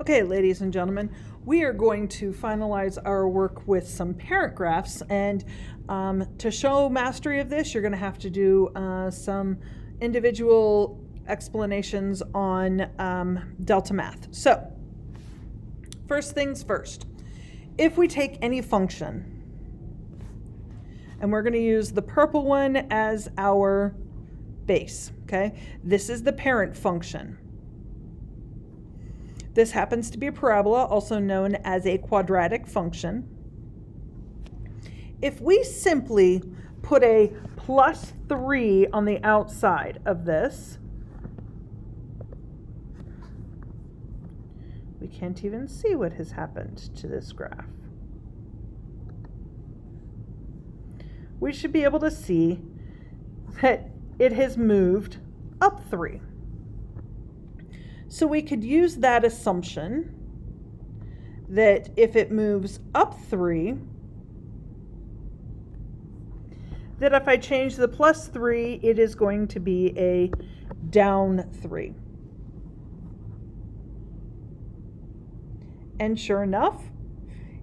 Okay, ladies and gentlemen, we are going to finalize our work with some parent graphs, and to show mastery of this, you're going to have to do some individual explanations on delta math. So, first things first, if we take any function, and we're going to use the purple one as our base, okay? This is the parent function. This happens to be a parabola, also known as a quadratic function. If we simply put a plus 3 on the outside of this, we can't even see what has happened to this graph. We should be able to see that it has moved up 3. So we could use that assumption that if it moves up 3, that if I change the plus 3, it is going to be a down 3. And sure enough,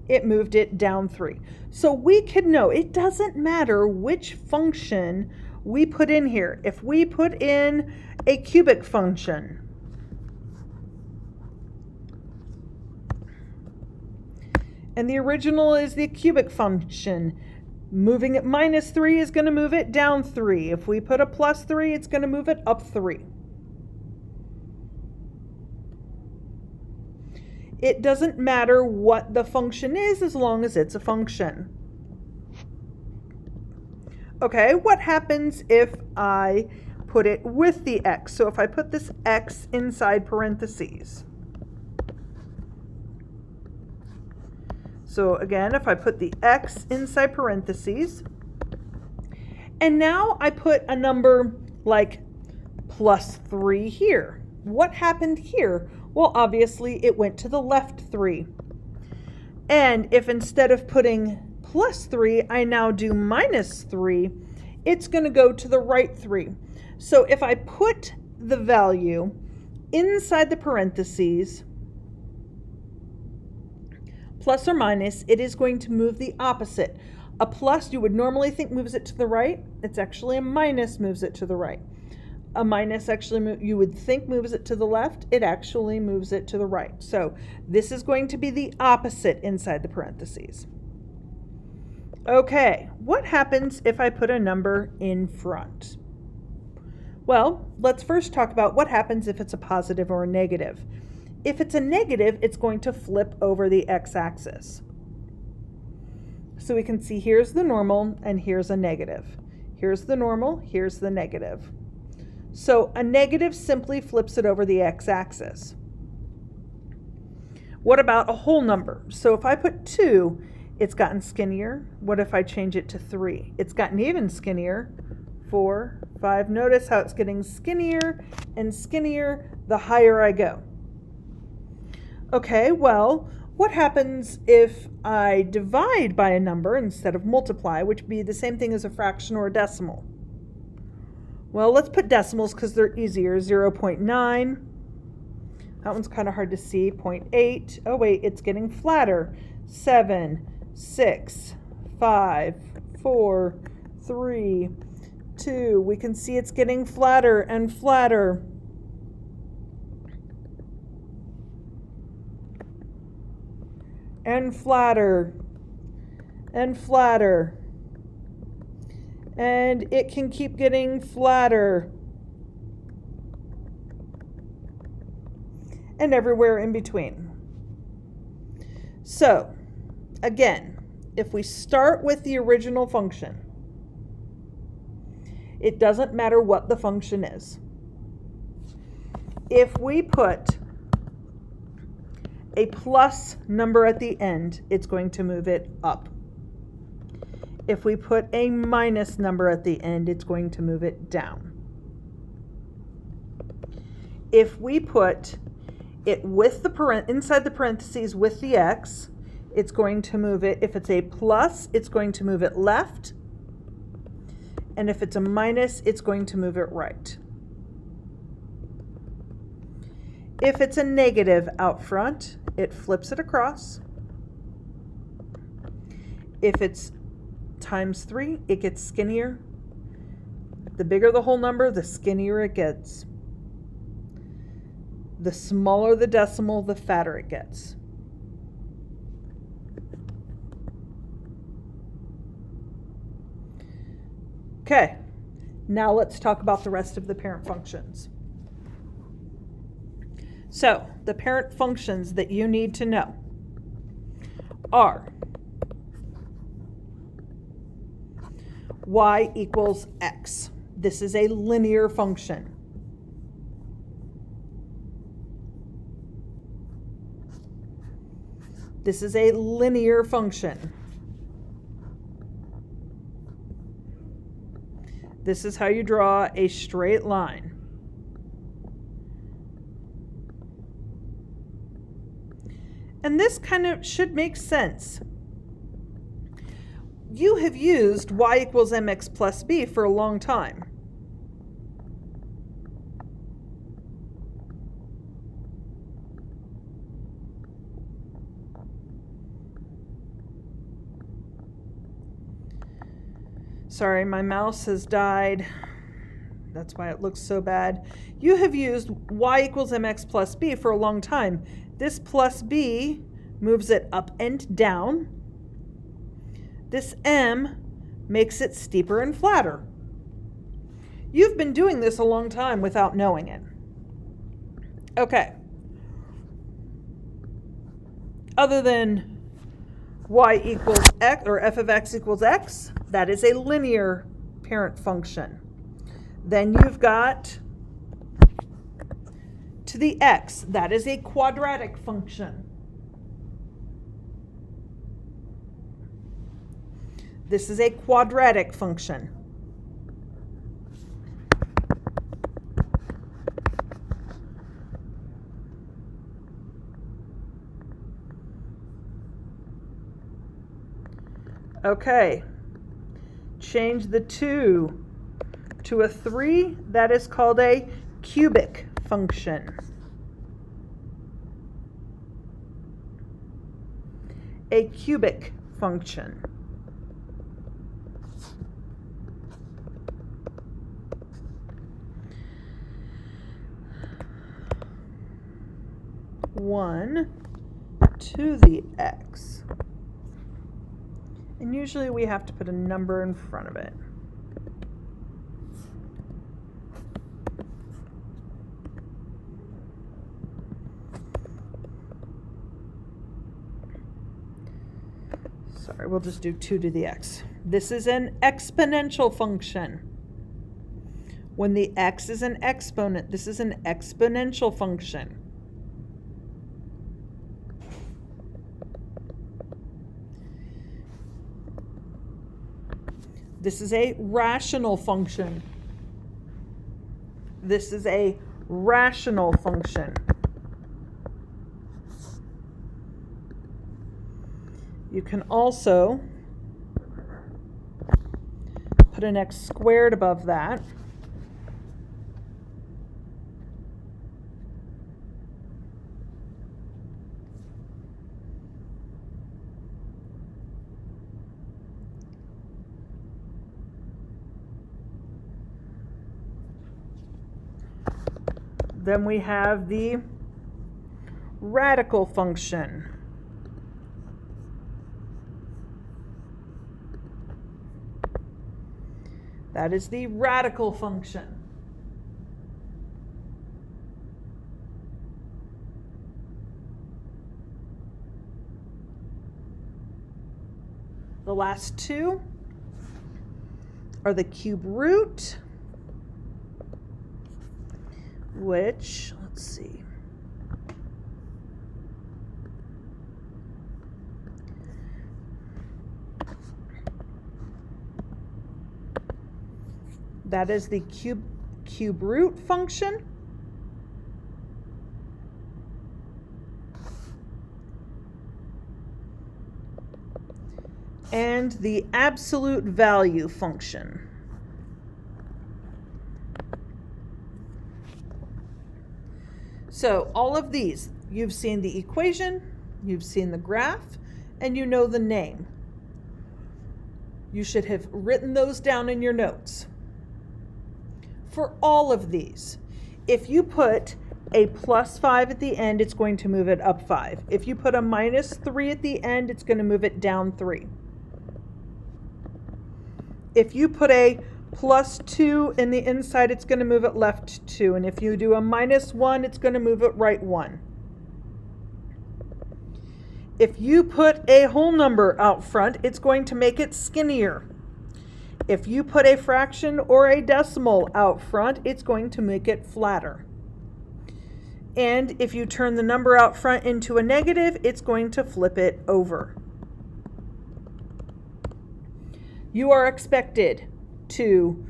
it moved it down 3. So we could know it doesn't matter which function we put in here. If we put in a cubic function, and the original is the cubic function, moving it minus 3 is going to move it down 3. If we put a plus 3, it's going to move it up 3. It doesn't matter what the function is as long as it's a function. Okay, what happens if I put it with the x? So if I put this x inside parentheses. So again, if I put the x inside parentheses, and now I put a number like plus 3 here. What happened here? Well, obviously it went to the left 3. And if instead of putting plus 3, I now do minus 3, it's going to go to the right 3. So if I put the value inside the parentheses, plus or minus, it is going to move the opposite. A plus you would normally think moves it to the right. It's actually a minus moves it to the right. A minus actually you would think moves it to the left. It actually moves it to the right. So this is going to be the opposite inside the parentheses. Okay, what happens if I put a number in front? Well, let's first talk about what happens if it's a positive or a negative. If it's a negative, it's going to flip over the x-axis. So we can see here's the normal and here's a negative. Here's the normal, here's the negative. So a negative simply flips it over the x-axis. What about a whole number? So if I put 2, it's gotten skinnier. What if I change it to 3? It's gotten even skinnier. 4, 5. Notice how it's getting skinnier and skinnier the higher I go. Okay, well, what happens if I divide by a number instead of multiply, which would be the same thing as a fraction or a decimal? Well, let's put decimals because they're easier. 0.9. That one's kind of hard to see. 0.8. Oh, wait, it's getting flatter. 7, 6, 5, 4, 3, 2. We can see it's getting flatter and flatter. And flatter, and flatter, and it can keep getting flatter, and everywhere in between. So, again, if we start with the original function, it doesn't matter what the function is. If we put a plus number at the end, it's going to move it up. If we put a minus number at the end, it's going to move it down. If we put it with the inside the parentheses with the x, it's going to move it. If it's a plus, it's going to move it left. And if it's a minus, it's going to move it right. If it's a negative out front, it flips it across. If it's times 3, it gets skinnier. The bigger the whole number, the skinnier it gets. The smaller the decimal, the fatter it gets. Okay, now let's talk about the rest of the parent functions. So, the parent functions that you need to know are y equals x. This is a linear function. This is a linear function. This is how you draw a straight line. And this kind of should make sense. You have used y equals mx plus b for a long time. Sorry, my mouse has died. That's why it looks so bad. You have used y equals mx plus b for a long time. This plus b moves it up and down. This m makes it steeper and flatter. You've been doing this a long time without knowing it. Okay. Other than y equals x, or f of x equals x, that is a linear parent function. Then you've got to the x, that is a quadratic function. This is a quadratic function. Okay. Change the 2 to a 3. That is called a cubic function. A cubic function. One to the x. And usually we have to put a number in front of it. Sorry, we'll just do 2 to the x. This is an exponential function. When the x is an exponent, this is an exponential function. This is a rational function. This is a rational function. You can also put an x squared above that. Then we have the radical function. That is the radical function. The last two are the cube root, which, let's see, that is the cube root function. And the absolute value function. So all of these, you've seen the equation, you've seen the graph, and you know the name. You should have written those down in your notes. For all of these, if you put a +5 at the end, it's going to move it up 5. If you put a -3 at the end, it's going to move it down 3. If you put a +2 in the inside, it's going to move it left 2. And if you do a -1, it's going to move it right 1. If you put a whole number out front, it's going to make it skinnier. If you put a fraction or a decimal out front, it's going to make it flatter. And if you turn the number out front into a negative, it's going to flip it over. You are expected to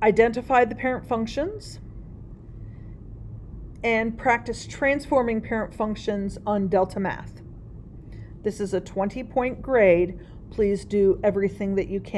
identify the parent functions and practice transforming parent functions on Delta Math. This is a 20-point grade. Please do everything that you can